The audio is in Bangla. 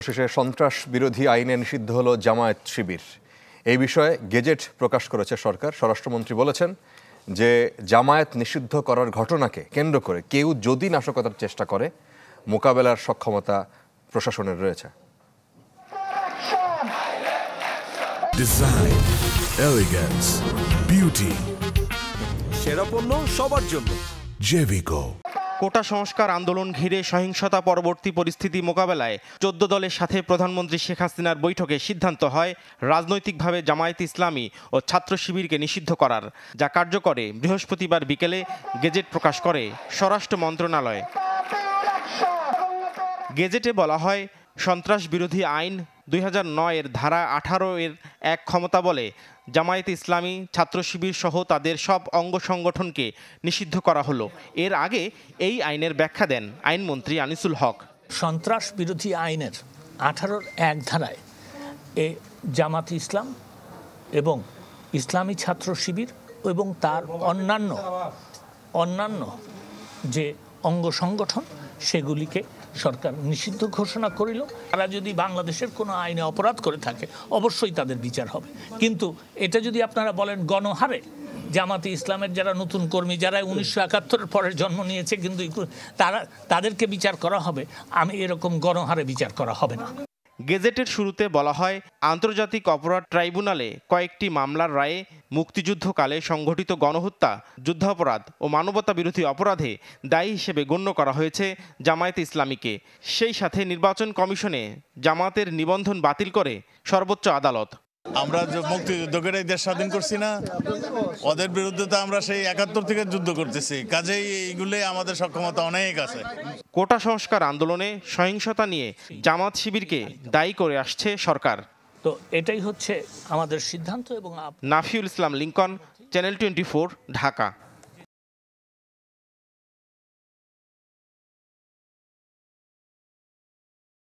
শেষে সন্ত্রাস বিরোধী আইনে নিষিদ্ধ হলো জামায়াত শিবির। এই বিষয়ে গেজেট প্রকাশ করেছে সরকার। স্বরাষ্ট্রমন্ত্রী বলেছেন যে জামায়াত নিষিদ্ধ করার ঘটনাকে কেন্দ্র করে কেউ যদি নাশকতার চেষ্টা করে মোকাবেলার সক্ষমতা প্রশাসনের রয়েছে। ডিজাইন, এলিগেন্স, বিউটি, সেরা পণ্য সবার জন্য জেভিকো। কোটা সংস্কার আন্দোলন ঘিরে সহিংসতা পরবর্তী পরিস্থিতি মোকাবেলায় 14 দলের সাথে প্রধানমন্ত্রী শেখ হাসিনার বৈঠকে সিদ্ধান্ত হয় রাজনৈতিকভাবে জামায়াত ইসলামী ও ছাত্র শিবিরকে নিষিদ্ধ করার, যা কার্যকরে বৃহস্পতিবার বিকেলে গেজেট প্রকাশ করে স্বরাষ্ট্র মন্ত্রণালয়। গেজেটে বলা হয়, সন্ত্রাস বিরোধী আইন 2009 এর ধারা 18 এর এক ক্ষমতা বলে জামায়াত ইসলামী, ছাত্র শিবির সহ তাদের সব অঙ্গ সংগঠনকে নিষিদ্ধ করা হলো। এর আগে এই আইনের ব্যাখ্যা দেন আইনমন্ত্রী আনিসুল হক। সন্ত্রাস বিরোধী আইনের 18 এক ধারায় জামাত ইসলাম এবং ইসলামী ছাত্র শিবির এবং তার অন্যান্য যে অঙ্গ সংগঠন সেগুলিকে সরকার নিষিদ্ধ ঘোষণা করিল। তারা যদি বাংলাদেশের কোনো আইনে অপরাধ করে থাকে অবশ্যই তাদের বিচার হবে, কিন্তু এটা যদি আপনারা বলেন গণহারে জামাতে ইসলামের যারা নতুন কর্মী, যারা 1971-এর পরের জন্ম নিয়েছে কিন্তু তাদেরকে বিচার করা হবে, আমি এরকম গণহারে বিচার করা হবে না। গেজেটের শুরুতে বলা হয়, আন্তর্জাতিক অপরাধ ট্রাইব্যুনালে কয়েকটি মামলার রায়ে মুক্তিযুদ্ধকালে সংঘটিত গণহত্যা, যুদ্ধাপরাধ ও মানবতা বিরোধী অপরাধে দায়ী হিসেবে গণ্য করা হয়েছে জামায়াতে ইসলামীকে। সেই সাথে নির্বাচন কমিশনে জামাতের নিবন্ধন বাতিল করে সর্বোচ্চ আদালত। আমরা মুক্তিযুদ্ধকে দেশ স্বাধীন করছি না, ওদের বিরুদ্ধে তো আমরা সেই 71 থেকে যুদ্ধ করতেছি, কাজেই এইগুলো আমাদের সক্ষমতা অনেক আছে। কোটা সংস্কার আন্দোলনে সহিংসতা নিয়ে জামাত শিবিরকে দায়ী করে আসছে সরকার। তো এটাই হচ্ছে আমাদের সিদ্ধান্ত। এবং নাফিউল ইসলাম লিংকন, চ্যানেল 24, ঢাকা।